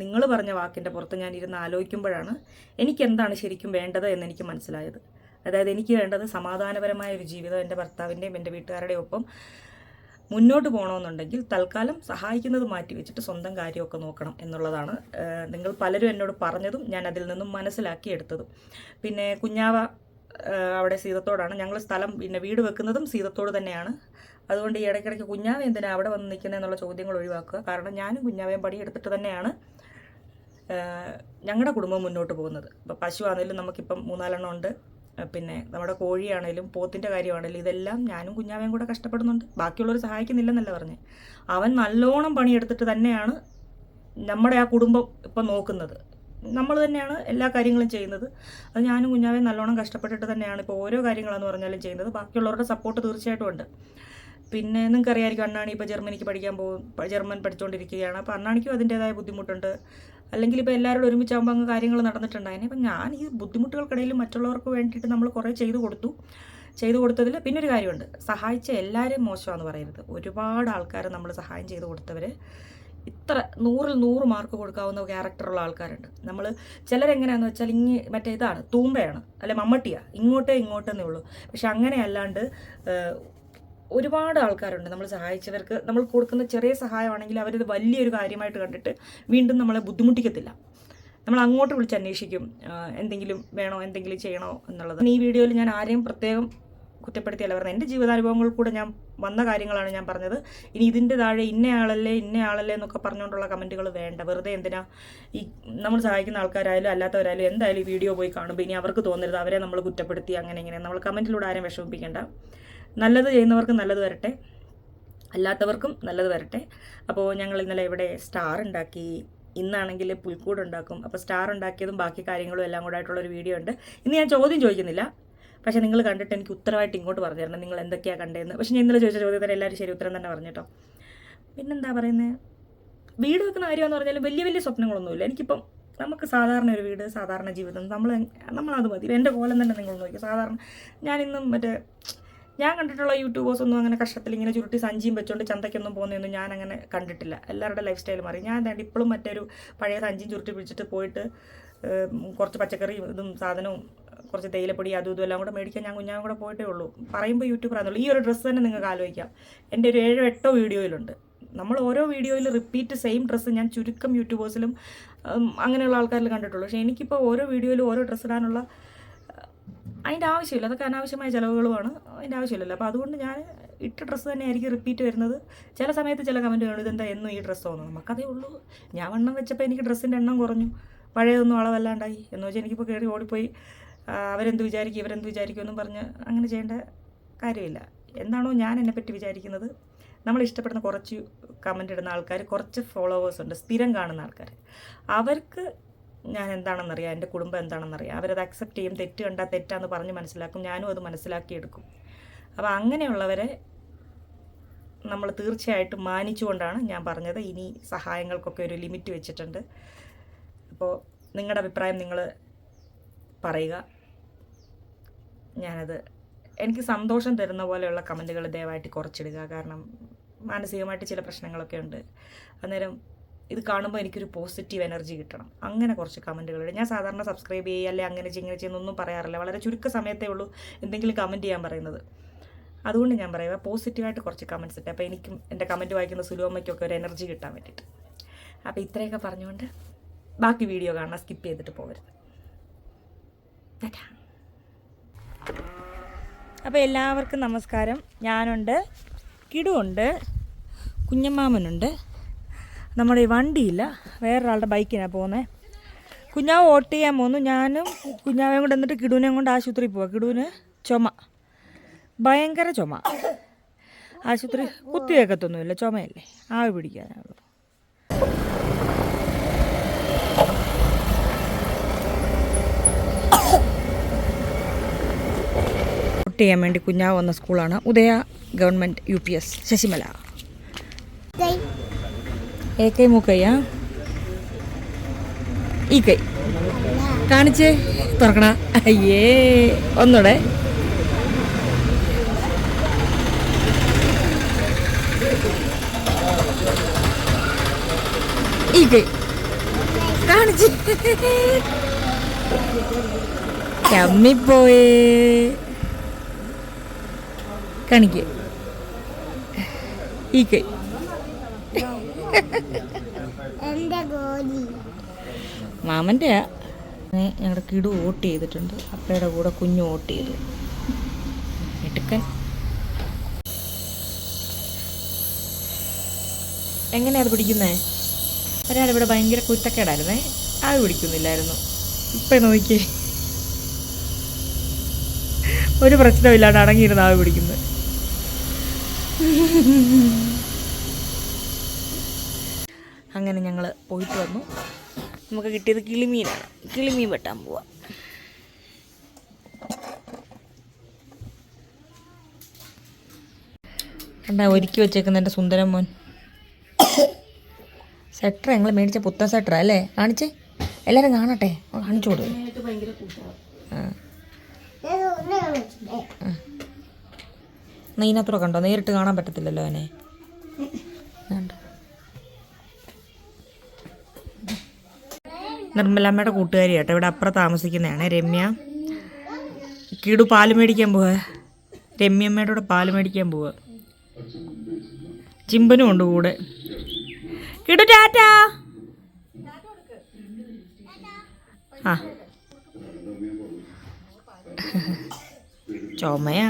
നിങ്ങൾ പറഞ്ഞ വാക്കിൻ്റെ പുറത്ത് ഞാൻ ഇരുന്ന് ആലോചിക്കുമ്പോഴാണ് എനിക്കെന്താണ് ശരിക്കും വേണ്ടത് എന്നെനിക്ക് മനസ്സിലായത്. അതായത് എനിക്ക് വേണ്ടത് സമാധാനപരമായ ഒരു ജീവിതം എൻ്റെ ഭർത്താവിൻ്റെയും എൻ്റെ വീട്ടുകാരുടെയും ഒപ്പം മുന്നോട്ട് പോകണമെന്നുണ്ടെങ്കിൽ തൽക്കാലം സഹായിക്കുന്നത് മാറ്റി വെച്ചിട്ട് സ്വന്തം കാര്യമൊക്കെ നോക്കണം എന്നുള്ളതാണ് നിങ്ങൾ പലരും എന്നോട് പറഞ്ഞതും ഞാൻ അതിൽ നിന്നും മനസ്സിലാക്കിയെടുത്തതും. പിന്നെ കുഞ്ഞാവ അവിടെ സീതത്തോടാണ് ഞങ്ങൾ വീട് വെക്കുന്നതും സീതത്തോട് തന്നെയാണ്. അതുകൊണ്ട് ഈ ഇടയ്ക്കിടയ്ക്ക് കുഞ്ഞാവ എന്തിനാണ് അവിടെ വന്ന് നിൽക്കുന്നത് എന്നുള്ള ചോദ്യങ്ങൾ ഒഴിവാക്കുക. കാരണം ഞാനും കുഞ്ഞാവയും പണിയെടുത്തിട്ട് തന്നെയാണ് ഞങ്ങളുടെ കുടുംബം മുന്നോട്ട് പോകുന്നത്. ഇപ്പോൾ പശു ആണെങ്കിലും നമുക്കിപ്പം 3-4 എണ്ണം ഉണ്ട്. പിന്നെ നമ്മുടെ കോഴിയാണേലും പോത്തിൻ്റെ കാര്യമാണേലും ഇതെല്ലാം ഞാനും കുഞ്ഞാവയും കൂടെ കഷ്ടപ്പെടുന്നുണ്ട്. ബാക്കിയുള്ളവർ സഹായിക്കുന്നില്ലെന്നല്ല പറഞ്ഞത്. അവൻ നല്ലോണം പണിയെടുത്തിട്ട് തന്നെയാണ് നമ്മുടെ ആ കുടുംബം ഇപ്പം നോക്കുന്നത്. നമ്മൾ തന്നെയാണ് എല്ലാ കാര്യങ്ങളും ചെയ്യുന്നത്. അത് ഞാനും കുഞ്ഞാവയും നല്ലോണം കഷ്ടപ്പെട്ടിട്ട് തന്നെയാണ് ഇപ്പോൾ ഓരോ കാര്യങ്ങളെന്ന് പറഞ്ഞാലും ചെയ്യുന്നത്. ബാക്കിയുള്ളവരുടെ സപ്പോർട്ട് തീർച്ചയായിട്ടും ഉണ്ട്. പിന്നെ നിങ്ങൾക്കറിയാമായിരിക്കും, അണ്ണാണി ഇപ്പോൾ ജർമ്മനിക്ക് പഠിക്കാൻ പോകും, ജർമ്മൻ പഠിച്ചുകൊണ്ടിരിക്കുകയാണ്. അപ്പോൾ അണ്ണാണിക്കും അതിൻ്റേതായ ബുദ്ധിമുട്ടുണ്ട്. അല്ലെങ്കിൽ ഇപ്പോൾ എല്ലാവരോടും ഒരുമിച്ചാകുമ്പോൾ അങ്ങ് കാര്യങ്ങൾ നടന്നിട്ടുണ്ടായിരുന്നു. അപ്പം ഞാൻ ഈ ബുദ്ധിമുട്ടുകൾക്കിടയിൽ മറ്റുള്ളവർക്ക് വേണ്ടിയിട്ട് നമ്മൾ കുറേ ചെയ്തു കൊടുത്തതിൽ പിന്നെ ഒരു കാര്യമുണ്ട്, സഹായിച്ച എല്ലാവരെയും മോശമാണെന്ന് പറയരുത്. ഒരുപാട് ആൾക്കാർ നമ്മൾ സഹായം ചെയ്ത് കൊടുത്തവർ ഇത്ര 100ൽ 100 മാർക്ക് കൊടുക്കാവുന്ന ക്യാരക്ടറുള്ള ആൾക്കാരുണ്ട്. നമ്മൾ ചിലരെങ്ങനെയാണെന്ന് വെച്ചാൽ മറ്റേ ഇതാണ്, തൂമ്പയാണ്, അല്ലെ മമ്മട്ടിയാണ്, ഇങ്ങോട്ടേന്നേ ഉള്ളൂ. പക്ഷെ അങ്ങനെയല്ലാണ്ട് ഒരുപാട് ആൾക്കാരുണ്ട് നമ്മൾ സഹായിച്ചവർക്ക്. നമ്മൾ കൊടുക്കുന്ന ചെറിയ സഹായമാണെങ്കിൽ അവരിത് വലിയൊരു കാര്യമായിട്ട് കണ്ടിട്ട് വീണ്ടും നമ്മളെ ബുദ്ധിമുട്ടിക്കത്തില്ല. നമ്മൾ അങ്ങോട്ട് വിളിച്ച് അന്വേഷിക്കും, എന്തെങ്കിലും വേണോ, എന്തെങ്കിലും ചെയ്യണോ എന്നുള്ളത്. ഈ വീഡിയോയിൽ ഞാൻ ആരെയും പ്രത്യേകം കുറ്റപ്പെടുത്തിയല്ല പറഞ്ഞത്. എൻ്റെ ജീവിതാനുഭവങ്ങൾ കൂടെ ഞാൻ വന്ന കാര്യങ്ങളാണ് ഞാൻ പറഞ്ഞത്. ഇനി ഇതിൻ്റെ താഴെ ഇന്നയാളല്ലേ എന്നൊക്കെ പറഞ്ഞുകൊണ്ടുള്ള കമൻറ്റുകൾ വേണ്ട. വെറുതെ എന്തിനാ ഈ നമ്മൾ സഹായിക്കുന്ന ആൾക്കാരായാലും അല്ലാത്തവരായാലും എന്തായാലും ഈ വീഡിയോ പോയി കാണുമ്പോൾ ഇനി അവർക്ക് തോന്നരുത് അവരെ നമ്മൾ കുറ്റപ്പെടുത്തി അങ്ങനെ ഇങ്ങനെ. നമ്മൾ കമൻറ്റിലൂടെ ആരെയും വിഷമിപ്പിക്കേണ്ട. നല്ലത് ചെയ്യുന്നവർക്ക് നല്ലത് വരട്ടെ, അല്ലാത്തവർക്കും നല്ലത് വരട്ടെ. അപ്പോൾ ഞങ്ങൾ ഇന്നലെ ഇവിടെ സ്റ്റാർ ഉണ്ടാക്കി, ഇന്നാണെങ്കിൽ പുൽക്കൂട് ഉണ്ടാക്കും. അപ്പോൾ സ്റ്റാർ ഉണ്ടാക്കിയതും ബാക്കി കാര്യങ്ങളും എല്ലാം കൂടെ ആയിട്ടുള്ളൊരു വീഡിയോ ഉണ്ട്. ഇന്ന് ഞാൻ ചോദ്യം ചോദിക്കുന്നില്ല, പക്ഷേ നിങ്ങൾ കണ്ടിട്ട് എനിക്ക് ഉത്തരവായിട്ട് ഇങ്ങോട്ട് പറഞ്ഞു തരണം നിങ്ങൾ എന്തൊക്കെയാണ് കണ്ടതെന്ന്. പക്ഷേ ഞാൻ ഇന്നലെ ചോദിച്ച ചോദ്യത്തിന് എല്ലാവരും ശരി ഉത്തരം തന്നെ പറഞ്ഞു കേട്ടോ. പിന്നെന്താ പറയുന്നത്, വീട് വെക്കുന്ന കാര്യമെന്ന് പറഞ്ഞാലും വലിയ സ്വപ്നങ്ങളൊന്നുമില്ല എനിക്കിപ്പം. നമുക്ക് സാധാരണ ഒരു വീട്, സാധാരണ ജീവിതം, നമ്മളത് മതി. എൻ്റെ കോലം തന്നെ നിങ്ങൾ നോക്കി. സാധാരണ ഞാനിന്നും ഞാൻ കണ്ടിട്ടുള്ള യൂട്യൂബേഴ്സൊന്നും അങ്ങനെ കഷ്ടത്തിൽ ഇങ്ങനെ ചുരുട്ടി സഞ്ചിയും വെച്ചുകൊണ്ട് ചന്തയ്ക്കൊന്നും പോകുന്നതൊന്നും ഞാൻ അങ്ങനെ കണ്ടിട്ടില്ല. എല്ലാവരുടെ ലൈഫ് സ്റ്റൈൽ മാറി. ഞാൻ എന്താണ്ട് ഇപ്പോഴും മറ്റൊരു പഴയ സഞ്ചിയും ചുരുട്ടി പിടിച്ചിട്ട് പോയിട്ട് കുറച്ച് പച്ചക്കറിയും ഇതും സാധനവും കുറച്ച് തേയിലപ്പൊടി അതും ഇതും എല്ലാം കൂടെ മേടിക്കാൻ ഞാൻ കുഞ്ഞാവും കൂടെ പോയിട്ടേ ഉള്ളൂ. പറയുമ്പോൾ യൂട്യൂബറാണെന്നുള്ളൂ. ഈ ഒരു ഡ്രസ്സ് തന്നെ നിങ്ങൾക്ക് ആലോചിക്കാം. എൻ്റെ ഒരു 7-8 വീഡിയോയിലുണ്ട്. നമ്മൾ ഓരോ വീഡിയോയിൽ റിപ്പീറ്റ് സെയിം ഡ്രസ്സ് ഞാൻ ചുരുക്കം യൂട്യൂബേഴ്സിലും അങ്ങനെയുള്ള ആൾക്കാരിൽ കണ്ടിട്ടുള്ളൂ. പക്ഷേ എനിക്കിപ്പോൾ ഓരോ വീഡിയോയിലും ഓരോ ഡ്രസ്സ് ഇടാനുള്ള അതിൻ്റെ ആവശ്യമില്ല. അതൊക്കെ അനാവശ്യമായ ചിലവുകളുമാണ്, അതിൻ്റെ ആവശ്യമില്ലല്ലോ. അപ്പോൾ അതുകൊണ്ട് ഞാൻ ഇട്ട ഡ്രസ്സ് തന്നെ ആയിരിക്കും റിപ്പീറ്റ് വരുന്നത്. ചില സമയത്ത് ചില കമൻറ്റ് കാണും, ഇതെന്താ എന്നും ഈ ഡ്രസ്സ് തോന്നുന്നു. നമുക്കതേ ഉള്ളൂ. ഞാൻ വണ്ണം വെച്ചപ്പോൾ എനിക്ക് ഡ്രസ്സിൻ്റെ എണ്ണം കുറഞ്ഞു, പഴയതൊന്നും അളവല്ലാണ്ടായി എന്ന് വെച്ചാൽ എനിക്കിപ്പോൾ കയറി ഓടിപ്പോയി അവരെന്ത് വിചാരിക്കും എന്നും പറഞ്ഞ് അങ്ങനെ ചെയ്യേണ്ട കാര്യമില്ല. എന്താണോ ഞാൻ എന്നെപ്പറ്റി വിചാരിക്കുന്നത്, നമ്മൾ ഇഷ്ടപ്പെടുന്ന കുറച്ച് കമൻ്റ് ഇടുന്ന ആൾക്കാർ, കുറച്ച് ഫോളോവേഴ്സ് ഉണ്ട്, സ്ഥിരം കാണുന്ന ആൾക്കാർ, അവർക്ക് ഞാൻ എന്താണെന്നറിയാം, എൻ്റെ കുടുംബം എന്താണെന്നറിയാം. അവരത് അക്സെപ്റ്റ് ചെയ്യും. തെറ്റ് കണ്ടാൽ തെറ്റാന്ന് പറഞ്ഞ് മനസ്സിലാക്കും. ഞാനും അത് മനസ്സിലാക്കിയെടുക്കും. അപ്പോൾ അങ്ങനെയുള്ളവരെ നമ്മൾ തീർച്ചയായിട്ടും മാനിച്ചുകൊണ്ടാണ് ഞാൻ പറഞ്ഞത്. ഇനി സഹായങ്ങൾക്കൊക്കെ ഒരു ലിമിറ്റ് വെച്ചിട്ടുണ്ട്. അപ്പോൾ നിങ്ങളുടെ അഭിപ്രായം നിങ്ങൾ പറയുക. എനിക്ക് സന്തോഷം തരുന്ന പോലെയുള്ള കമൻറ്റുകൾ ദയവായിട്ട് കുറച്ചിടുക. കാരണം മാനസികമായിട്ട് ചില പ്രശ്നങ്ങളൊക്കെ ഉണ്ട്. അന്നേരം ഇത് കാണുമ്പോൾ എനിക്കൊരു പോസിറ്റീവ് എനർജി കിട്ടണം. അങ്ങനെ കുറച്ച് കമൻറ്റുകളുണ്ട്. ഞാൻ സാധാരണ സബ്സ്ക്രൈബ് ചെയ്യുക അല്ലെ അങ്ങനെ ചെയ്യുന്നൊന്നും പറയാറില്ല. വളരെ ചുരുക്ക സമയത്തേ ഉള്ളൂ എന്തെങ്കിലും കമൻറ്റ് ചെയ്യാൻ പറയുന്നത്. അതുകൊണ്ട് ഞാൻ പറയുക, പോസിറ്റീവായിട്ട് കുറച്ച് കമൻറ്റ്സ് ഇട്ട്. അപ്പോൾ എനിക്കും എൻ്റെ കമൻറ്റ് വായിക്കുന്ന സുലോമയ്ക്കൊക്കെ ഒരു എനർജി കിട്ടാൻ വേണ്ടിയിട്ട്. അപ്പോൾ ഇത്രയൊക്കെ പറഞ്ഞുകൊണ്ട് ബാക്കി വീഡിയോ കാണാൻ സ്കിപ്പ് ചെയ്തിട്ട് പോകരുത്. അപ്പോൾ എല്ലാവർക്കും നമസ്കാരം. ഞാനുണ്ട്, കിടുവുണ്ട്, കുഞ്ഞമ്മാമനുണ്ട്. നമ്മുടെ ഈ വണ്ടിയില്ല, വേറൊരാളുടെ ബൈക്കിനാണ് പോകുന്നത്. കുഞ്ഞാവ് വോട്ട് ചെയ്യാൻ പോന്നു. ഞാനും കുഞ്ഞാവയും കൊണ്ട് എന്നിട്ട് കിടുവിനെയും കൊണ്ട് ആശുപത്രിയിൽ പോവാം. കിടുവിന് ചുമ, ഭയങ്കര ചുമ. ആശുപത്രി കുത്തിവെക്കത്തൊന്നുമില്ല, ചുമയല്ലേ, ആവി പിടിക്കാനുള്ളൂ. വോട്ട് ചെയ്യാൻ വേണ്ടി കുഞ്ഞാവ് വന്ന സ്കൂളാണ് ഉദയ ഗവൺമെൻറ് UPS ശശിമല. കൈ മൂക്കയ്യാ, ഈ കൈ കാണിച്ചേ, തുറക്കണ. അയ്യേ, ഒന്നൂടെ. ഈ കൈ കാണിച്ച്, ചമ്മിപ്പോയേ. കാണിക്ക് ഈ കൈ. മാമൻ്റെയാ. ഞങ്ങളുടെ കിടു വോട്ട് ചെയ്തിട്ടുണ്ട്. അപ്പയുടെ കൂടെ കുഞ്ഞു വോട്ട് ചെയ്തു. എടുക്കാൻ എങ്ങനെയാ അത് പിടിക്കുന്നേ? ഒരാളിവിടെ ഭയങ്കര കുറ്റക്കേടായിരുന്നേ, ആവി പിടിക്കുന്നില്ലായിരുന്നു. ഇപ്പം നോക്കിയേ, ഒരു പ്രശ്നമില്ലാണ്ട് അടങ്ങിയിരുന്ന ആവി പിടിക്കുന്നത്. അങ്ങനെ ഞങ്ങൾ പോയിട്ട് വന്നു. നമുക്ക് കിട്ടിയത് കിളിമീനാണ്. കിളിമീൻ വെട്ടാൻ പോവാം. എന്താ ഒരുക്കി വെച്ചേക്കുന്ന എൻ്റെ സുന്ദരൻ മോൻ. സെറ്റർ ഞങ്ങൾ മേടിച്ച പുത്തൻ സെറ്ററാ അല്ലേ? കാണിച്ചേ, എല്ലാവരും കാണട്ടെ. കാണിച്ചു കൊടുക്കും. ഇതിനകത്തൂടെ കണ്ടോ? നേരിട്ട് കാണാൻ പറ്റത്തില്ലല്ലോ അവനെ. നിർമ്മലമ്മയുടെ കൂട്ടുകാരി കേട്ടോ, ഇവിടെ അപ്പുറം താമസിക്കുന്നതാണ് രമ്യ. കിടു പാല് മേടിക്കാൻ പോവാ. രമ്യമ്മയുടെ കൂടെ പാല് മേടിക്കാൻ പോവാ. ചിമ്പനും ഉണ്ട് കൂടെ. കിടു ടാറ്റാ. ആ ചുമയാ.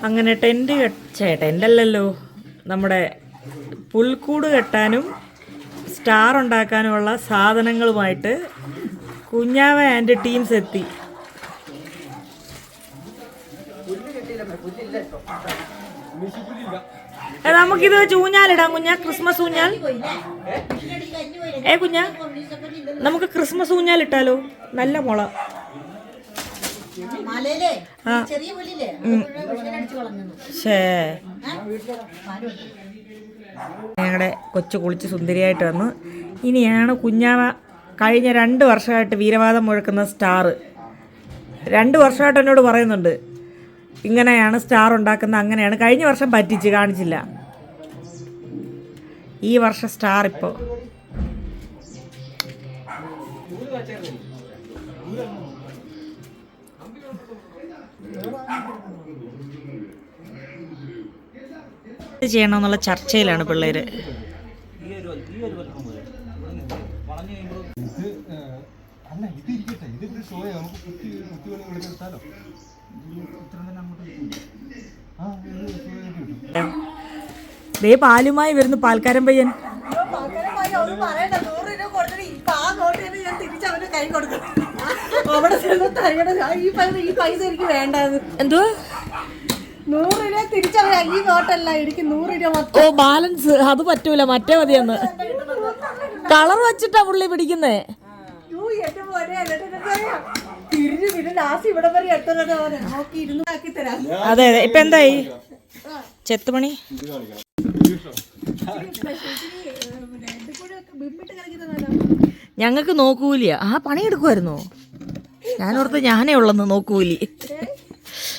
അങ്ങനെ ടെൻ്റല്ലല്ലോ, നമ്മുടെ പുൽക്കൂട് കെട്ടാനും സ്റ്റാർ ഉണ്ടാക്കാനുമുള്ള സാധനങ്ങളുമായിട്ട് കുഞ്ഞാവ ആൻഡ് ടീംസ് എത്തി. നമുക്കിത് വെച്ച് ഊഞ്ഞാലിടാം കുഞ്ഞാ, ക്രിസ്മസ് ഊഞ്ഞാൽ. കുഞ്ഞാ, നമുക്ക് ക്രിസ്മസ് ഊഞ്ഞാലിട്ടാലോ? നല്ല മുള. ഞങ്ങളുടെ കൊച്ചു കുളിച്ച് സുന്ദരിയായിട്ട് വന്നു. ഇനിയാണ് കുഞ്ഞാവ കഴിഞ്ഞ 2 വർഷമായിട്ട് വീരവാദം മുഴക്കുന്ന സ്റ്റാർ. 2 വർഷമായിട്ട് എന്നോട് പറയുന്നുണ്ട് ഇങ്ങനെയാണ് സ്റ്റാർ ഉണ്ടാക്കുന്നത്, അങ്ങനെയാണ്. കഴിഞ്ഞ വർഷം പറ്റിച്ച് കാണിച്ചില്ല. ഈ വർഷം സ്റ്റാർ ഇപ്പോൾ ചെയ്യണമെന്നുള്ള ചർച്ചയിലാണ് പിള്ളേര്. ദേ പാലുമായി വരുന്നു പാൽക്കാരൻ പയ്യൻ. എന്തോ 100 രൂപ തിരിച്ചവർ ഈ നോട്ടല്ല, എനിക്ക് 100 രൂപ. ഓ ബാലൻസ് അത് പറ്റൂല, മറ്റേ മതിയെന്ന്. കളർ വെച്ചിട്ടാ പുള്ളി പിടിക്കുന്നേ. അതെ അതെ. ഇപ്പൊ എന്തായി ചെത്തുപണി? ഞങ്ങൾക്ക് നോക്കൂലിയാ. ആ പണിയെടുക്കുമായിരുന്നോ? ഞാനോർത്ത് ഞാനേ ഉള്ളെന്ന് നോക്കൂലി.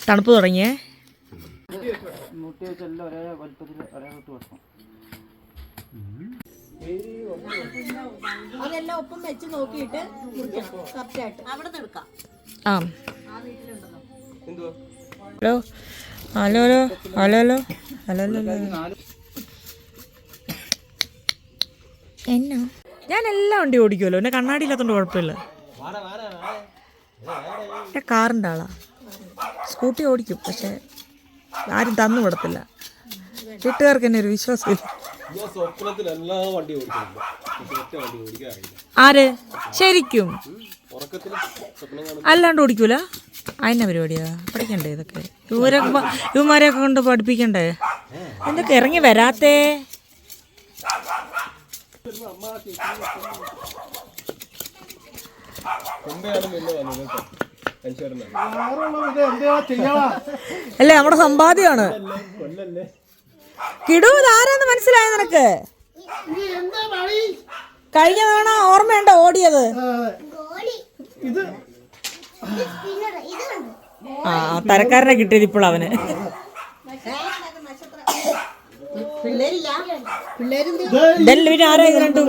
തണുപ്പ് തുടങ്ങിയേ. അതെല്ലാം ഒപ്പം വെച്ച് നോക്കിയിട്ട് ആ hello hello hello hello hello hello. എന്നോ ഞാൻ എല്ലാ വണ്ടി ഓടിക്കുമല്ലോ, എന്നെ കണ്ണാടി ഇല്ലാത്തതുകൊണ്ട് കുഴപ്പമില്ല. എൻ്റെ കാറിൻ്റെ ആളാ. സ്കൂട്ടി ഓടിക്കും, പക്ഷെ ആരും തന്നു വിടത്തില്ല. വീട്ടുകാർക്ക് എന്നെ ഒരു വിശ്വാസമില്ല. ആര് ശരിക്കും അല്ലാണ്ട് ഓടിക്കൂല? അതിൻ്റെ പരിപാടിയാ. പഠിക്കണ്ടേ ഇതൊക്കെ? ഇവന്മാരെയൊക്കെ കൊണ്ട് പഠിപ്പിക്കണ്ടേ? എന്തൊക്കെ ഇറങ്ങി വരാത്തേ? അല്ലേ നമ്മുടെ സമ്പാദ്യമാണ്. കിടു ആരാന്ന് മനസ്സിലായ നിനക്ക്? കഴിഞ്ഞ തവണ ഓർമ്മയുണ്ടോ ഓടിയത്? ആ തരക്കാരനെ കിട്ടിയത് ഇപ്പോൾ അവന്. പിന്നെ ആരാ ഇത് രണ്ടും?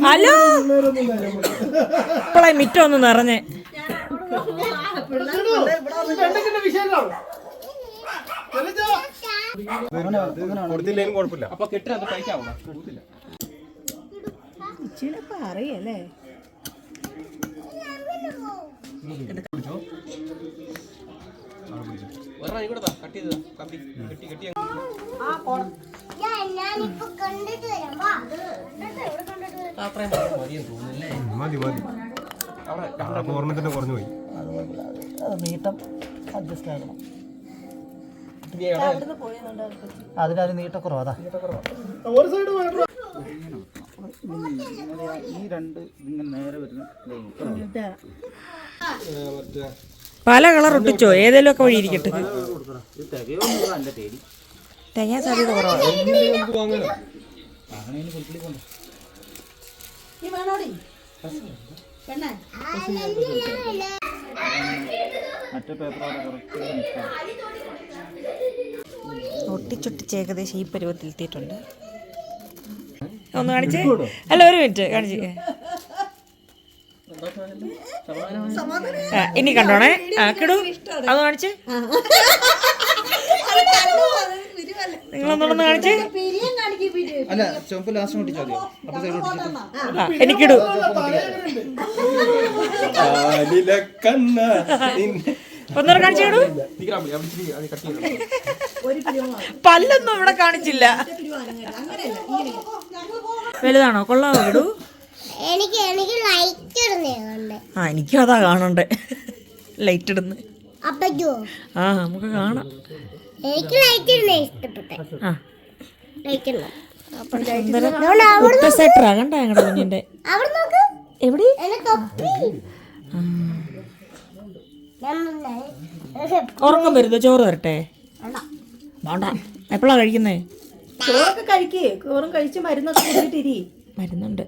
ഹലോ ഇപ്പോഴാ മിറ്റം ഒന്ന് നിറഞ്ഞേ. അറിയല്ലേ കട്ട് ചെയ്തതാ, കമ്പി കെട്ടി മതി ഓർമ്മത്തിന്റെ കുറഞ്ഞു പോയി. അത് നീട്ടം അഡ്ജസ്റ്റ് ആകണം. അതിനൊരു നീട്ടക്കുറവ്. അതാ ഈ രണ്ട് ഇങ്ങനെ നേരെ വരുന്ന പല കളർ ഒട്ടിച്ചോ, ഏതെങ്കിലും ഒക്കെ വഴി ഇരിക്കട്ടെ. എന്റെ പേടി തികയാൻ സാധ്യത കുറവാണ്. മറ്റേ പേപ്പറോടെ കുറച്ച് ഒട്ടിച്ചൊട്ടിച്ച് ഏകദേശം ഈ പരുവത്തിലെത്തിയിട്ടുണ്ട്. ഒന്ന് കാണിച്ചേ. അല്ല, ഒരു മിനിറ്റ് കാണിച്ചേ. ഇനി കണ്ടോണേ. കിടു അത് കാണിച്ചേ. നിങ്ങളൊന്നോടൊന്ന് കാണിച്ചേ. അല്ല ചുവപ്പ് ലാസ്റ്റ് ഒട്ടിച്ചാൽ മതിയോ? അപ്പൊ സൈഡ് ഒട്ടിച്ചിട്ട് എനിക്കിടൂ. ഒന്നൂടെ കാണിച്ചു കിടൂ. പല്ലൊന്നും ഇവിടെ കാണിച്ചില്ല. വലുതാണോ? കൊള്ളാമോ കിടൂ? എനിക്കും അതാ കാണണ്ടേ, ലൈറ്റ് ഇടുന്ന. ആ നമുക്ക് കാണാം. കണ്ട ഞങ്ങളുടെ കുഞ്ഞിന്റെ എവിടെ ഉറക്കം വരുന്നോ? ചോറ് തരട്ടെ? വേണ്ട. എപ്പോഴാ കഴിക്കുന്നേ? ചോറൊക്കെ കഴിക്കേ. ചോറും കഴിച്ച് മരുന്നൊക്കെ കുടിച്ചിട്ടിരി. മരുന്നുണ്ട്.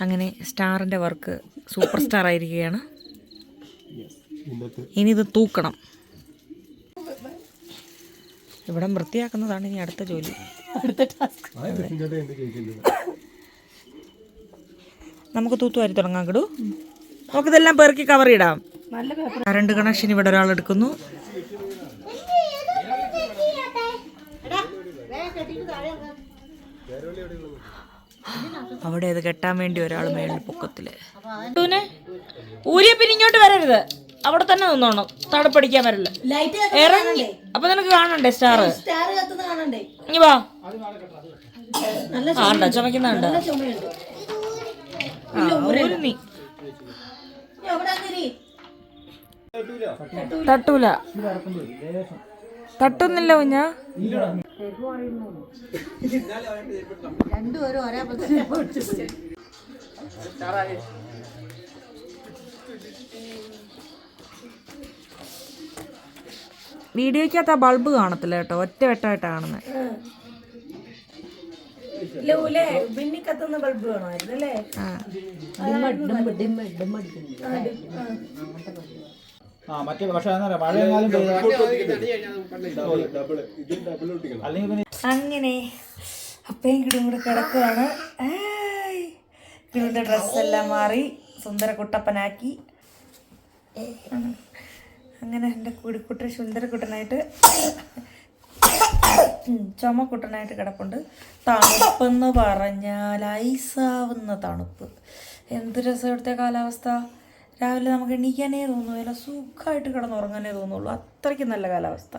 അങ്ങനെ സ്റ്റാറിന്റെ വർക്ക് സൂപ്പർ സ്റ്റാർ ആയിരിക്കുകയാണ്. ഇനി ഇത് തൂക്കണം. ഇവിടം വൃത്തിയാക്കുന്നതാണ് ഇനി അടുത്ത ജോലി, അടുത്ത ടാസ്ക്. നമുക്ക് തൂത്തുവാരി തുടങ്ങാം കിടു. നമുക്കിതെല്ലാം പെറുക്കി കവർ ഇടാം. കറണ്ട് കണക്ഷൻ ഇവിടെ ഒരാൾ എടുക്കുന്നു. അവിടെ ഇത് കെട്ടാൻ വേണ്ടി ഒരാൾ മേളിൽ പൊക്കത്തില്. ഊരിയ പിന്നെ ഇങ്ങോട്ട് വരരുത്, അവിടെ തന്നെ നിന്നോണം. തണുപ്പടിക്കാൻ വരില്ല. ഇറങ്ങി. അപ്പൊ നിനക്ക് കാണണ്ടേ സ്റ്റാർ? ഇനി വാ. ആണ്ട ചുമക്കുന്നുണ്ട്. നീ തട്ടൂല. തട്ടുന്നില്ല കുഞ്ഞാ. രണ്ടുപേരും ഒരേ വീഡിയോക്കകത്ത് ആ ബൾബ് കാണത്തില്ല കേട്ടോ, ഒറ്റ വെട്ടമായിട്ടാണ് കാണുന്നത്. ബിന്നി കത്തുന്ന ബൾബ് വേണമായിരുന്നു അല്ലേ? മറ്റേ പക്ഷെ മഴയെങ്ങാനും അല്ലെങ്കിൽ പിന്നെ അങ്ങനെ അപ്പയും കിടും കൂടെ കിടക്കുകയാണ്. കിടുവിൻ്റെ ഡ്രസ്സെല്ലാം മാറി സുന്ദര കുട്ടപ്പനാക്കി. അങ്ങനെ എൻ്റെ കുടിക്കുട്ടൻ സുന്ദരക്കുട്ടനായിട്ട് ചുമക്കുട്ടനായിട്ട് കിടപ്പുണ്ട്. തണുപ്പെന്ന് പറഞ്ഞാൽ ഐസാവുന്ന തണുപ്പ്. എന്ത് രസം ഇവിടുത്തെ കാലാവസ്ഥ. രാവിലെ നമുക്ക് എണീക്കാനേ തോന്നുന്നില്ല, സുഖമായിട്ട് കിടന്നുറങ്ങാനേ തോന്നുള്ളൂ. അത്രയ്ക്ക് നല്ല കാലാവസ്ഥ.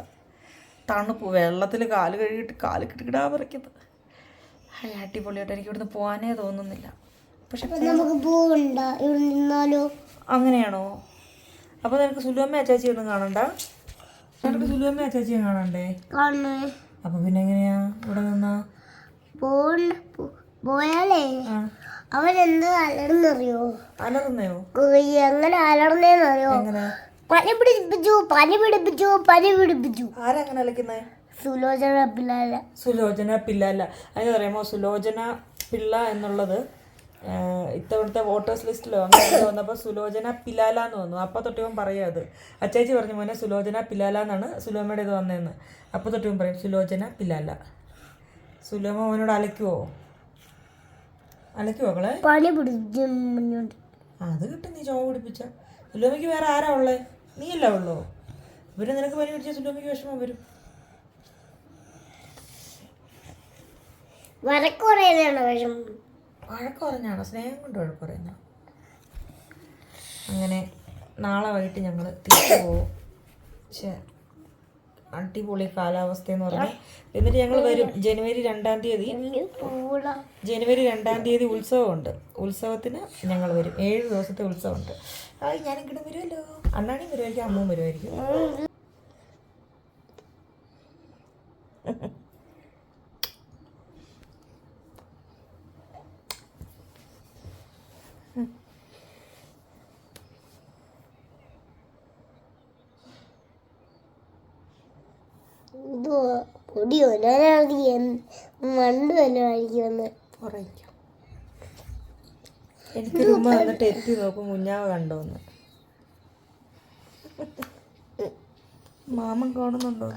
തണുപ്പ്. വെള്ളത്തിൽ കാല് കഴുകിയിട്ട് കാല് കിട്ടിക്കിടാ പറിക്കുന്നത്. അടിപൊളിയായിട്ട്. എനിക്ക് ഇവിടുന്ന് പോകാനേ തോന്നുന്നില്ല. പക്ഷെ അങ്ങനെയാണോ? അപ്പോൾ നിനക്ക് സുലുവമ്മ അച്ചാച്ചി ഒന്നും കാണണ്ട? നിനക്ക് സുലുവമ്മ അച്ചാച്ചിയും കാണണ്ടേ? അപ്പൊ പിന്നെ എങ്ങനെയാ ഇവിടെ നിന്നാ? പോയാലേ അവനെന്ത് അലർന്നറിയോ? അലർന്നയോ? എങ്ങനെ അലർന്നേന്നറിയോ? പനി പിടിപ്പിച്ചു. ആരങ്ങനെ അലക്കുന്നേ? സുലോചന പിള്ളാല. സുലോചന പിള്ളാല. അതിന് പറയുമോ? സുലോചന പിള്ള എന്നുള്ളത് ഇത്തവണത്തെ വോട്ടേഴ്സ് ലിസ്റ്റിലോ അങ്ങനെ വന്നപ്പോൾ സുലോചന പിലാല എന്ന് വന്നു. അപ്പോൾ തൊട്ടിവൻ പറയും അത്. അച്ചാച്ചി പറഞ്ഞു മോനെ സുലോചന പിലാല എന്നാണ് സുലോമയുടെ ഇത് വന്നതെന്ന്. അപ്പോൾ തൊട്ടിവൻ പറയും സുലോചന പിലാല. സുലോമ മോനോട് അലക്കുവോ മകളെ? പനി പിടിച്ചു. അത് കിട്ടും. നീ ചുമ പിടിപ്പിച്ച. സുലോമയ്ക്ക് വേറെ ആരാ ഉള്ളേ? നീയല്ല ഉള്ളോ? ഇവര് നിനക്ക് പനി പിടിച്ചാൽ സുലോമയ്ക്ക് വിഷമം വരും. വഴക്ക് പറയുന്നതാണോ വിഷമം? വഴക്ക് പറഞ്ഞാണോ? സ്നേഹം കൊണ്ട് വഴക്ക് പറയുന്ന. അങ്ങനെ നാളെ വൈകിട്ട് ഞങ്ങൾ തിരിച്ചു പോകും. അടിപൊളി കാലാവസ്ഥ എന്ന് പറഞ്ഞാൽ. എന്നിട്ട് ഞങ്ങൾ വരും ജനുവരി 2-ാം തീയതി. ജനുവരി 2-ാം തീയതി ഉത്സവമുണ്ട്. ഉത്സവത്തിന് ഞങ്ങൾ വരും. 7 ദിവസത്തെ ഉത്സവമുണ്ട്. ഞാനിങ്ങോട്ട് വരുമല്ലോ. അണ്ണാണിയും വരുമായിരിക്കും, അമ്മവും വരുമായിരിക്കും. പൊടി ഒരാളാണെങ്കിൽ മണ്ണ് വല്ലതായിരിക്കുമെന്ന് കുറയ്ക്കാം. എനിക്കൊരു ഉമ്മ വന്നിട്ട് എത്തി നോക്കും കുഞ്ഞാവ കണ്ടോന്ന്. മാമൻ കാണുന്നുണ്ടോ?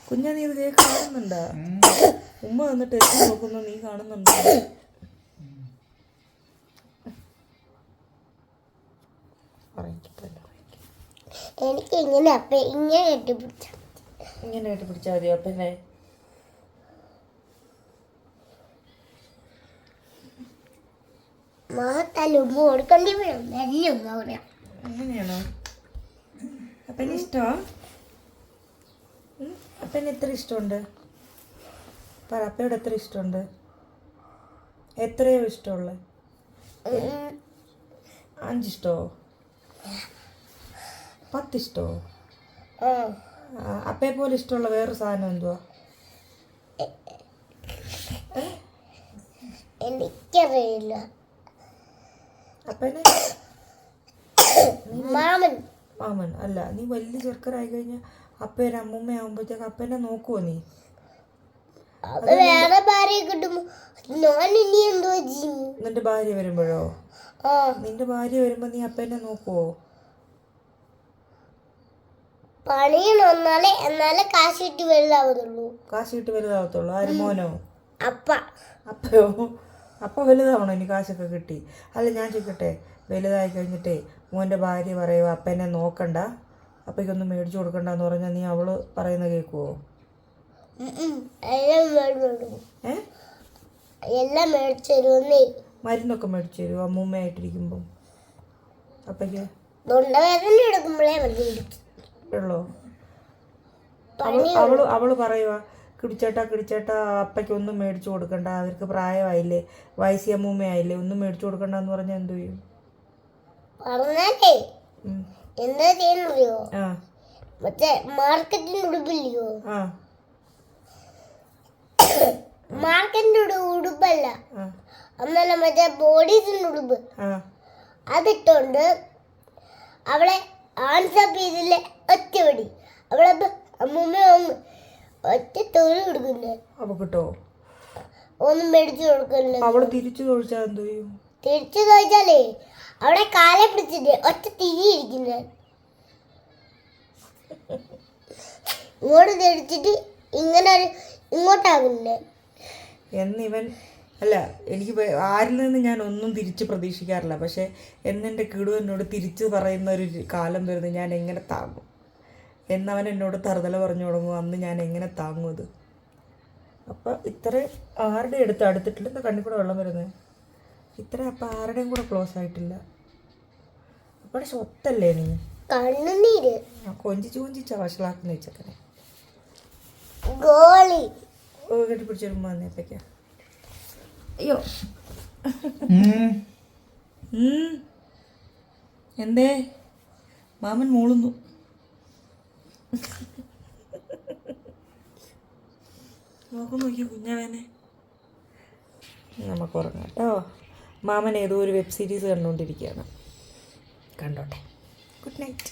കുഞ്ഞാ നീ ഇത് കാണുന്നുണ്ടോ? ഉമ്മ വന്നിട്ട് എത്തി നോക്കുന്നു, നീ കാണുന്നുണ്ടോ? എനിക്ക് ഇങ്ങനെ അപ്പ ഇങ്ങനെ കെട്ടിപ്പിടിച്ച ഇങ്ങനെ ആയിട്ട് പിടിച്ചാൽ മതി. അപ്പനെ മഹത്താലും ഉമ്മ കൊടുക്കേണ്ടി വരും. നല്ല ഉമ്മ പറയാം. അങ്ങനെയാണോ? അപ്പനെ ഇഷ്ടമാ? അപ്പനെ എത്ര ഇഷ്ടമുണ്ട്? പറ, അപ്പയോട് എത്ര ഇഷ്ടമുണ്ട്? എത്രയോ ഇഷ്ടമുള്ള? 5 ഇഷ്ടമോ? 10 ഇഷ്ടമോ? അപ്പയെ പോലെ ഇഷ്ടമുള്ള വേറൊരു സാധനം എന്തുവാ? എനിക്കറിയില്ല. അപ്പനെ മാമൻ അല്ല. നീ വലിയ ചെറുക്കനായി കഴിഞ്ഞാൽ അപ്പയൊരു അമ്മൂമ്മയാകുമ്പോഴത്തേക്ക് അപ്പനെ നോക്കുവോ നീ? വേറെ ഭാര്യ കിട്ടുമ്പോ ഞാൻ ഇനി എന്തോ ചെയ്യും? നിന്റെ ഭാര്യ വരുമ്പോഴോ? നിന്റെ ഭാര്യ വരുമ്പോ നീ അപ്പനെ നോക്കുവോ? പണിയണം, എന്നാലേ കാശ് കിട്ടി വലുതാവത്തുള്ളൂ. കാശ് കിട്ടി വലുതാവത്തുള്ളൂ. ആര്, മോനോ? അപ്പയോ? അപ്പ വലുതാവണോ ഇനി കാശൊക്കെ കിട്ടി? അല്ല ഞാൻ ചോദിക്കട്ടെ, വലുതായി കഴിഞ്ഞിട്ടേ മോൻ്റെ ഭാര്യ പറയുമോ അപ്പനെ നോക്കണ്ട, അപ്പയ്ക്കൊന്നും മേടിച്ചു കൊടുക്കണ്ടെന്ന് പറഞ്ഞാൽ നീ അവള് പറയുന്ന കേൾക്കുവോ? എല്ലാം മേടിച്ചു തരുമെന്നേ. മരുന്നൊക്കെ മേടിച്ചു തരുമോ അമ്മൂമ്മയായിട്ടിരിക്കുമ്പം? അപ്പയ്ക്ക് തൊണ്ടവേദന എടുക്കുമ്പോഴേ ഉള്ളോ? അവള് പറയുവാ കിടിച്ചേട്ടാ അപ്പയ്ക്കൊന്നും മേടിച്ചു കൊടുക്കണ്ട, അവർക്ക് പ്രായമായില്ലേ, വയസ്സി അമ്മൂമ്മയായില്ലേ, ഒന്നും മേടിച്ചു കൊടുക്കണ്ടെന്ന് പറഞ്ഞാൽ എന്തു ചെയ്യും? പറഞ്ഞാലേ എന്താ ചെയ്യുന്നറിയോ? മറ്റേ മാർക്കറ്റിന് ഉടുപ്പില്ലയോ? മാർക്കറ്റിന്റെ ഉടുപ്പല്ല, അന്നല്ല മറ്റേ ബോഡീസിന്റെ ഉടുപ്പ്. അതിട്ടോണ്ട് അവളെ ആൻസപ്പ് ചെയ്തില്ലേ ഒറ്റപടി. അവളെ അമ്മൂമ്മ ഒറ്റ തൊഴിൽ കൊടുക്കുന്നേ. അവ കിട്ടോ? ഒന്നും മേടിച്ചു കൊടുക്കല്ലേ. അവള് തിരിച്ചു ചോദിച്ചാൽ എന്തു ചെയ്യും? തിരിച്ചു ചോദിച്ചാലേ അവിടെ കാലെ പിടിച്ചിട്ട് ഒറ്റ തിരിയിരിക്കുന്നേ. ഇങ്ങോട്ട് തിരിച്ചിട്ട് ഇങ്ങോട്ടാകുന്നേ. എന്നിവൻ അല്ല, എനിക്ക് ആരിൽ നിന്ന് ഞാൻ ഒന്നും തിരിച്ച് പ്രതീക്ഷിക്കാറില്ല. പക്ഷേ എന്നെൻ്റെ കിടു എന്നോട് തിരിച്ച് പറയുന്ന ഒരു കാലം വരുന്നത് ഞാൻ എങ്ങനെ താങ്ങും? എന്നവൻ എന്നോട് തറുതല പറഞ്ഞു തുടങ്ങും, അന്ന് ഞാൻ എങ്ങനെ താങ്ങും അത്? അപ്പം ഇത്ര ആരുടെ അടുത്തിട്ടില്ല. എന്താ കണ്ണിൽ കൂടെ വെള്ളം വരുന്നത്? ഇത്ര അപ്പം ആരുടെയും കൂടെ ക്ലോസ് ആയിട്ടില്ല. അപ്പം സ്വത്തല്ലേ നീ? കണ്ണുനീര് കൊഞ്ചിച്ച വഷളാക്കുന്ന വെച്ചക്കനെ കെട്ടിപ്പിടിച്ചൊരു വന്നേപ്പയ്ക്ക. അയ്യോ എന്തേ മാമൻ മൂളുന്നു. നോക്കിയോ കുഞ്ഞാവേനെ. നമുക്ക് ഉറങ്ങാം കേട്ടോ. മാമൻ ഏതോ ഒരു വെബ് സീരീസ് കണ്ടുകൊണ്ടിരിക്കുകയാണ്. കണ്ടോട്ടെ. Good night.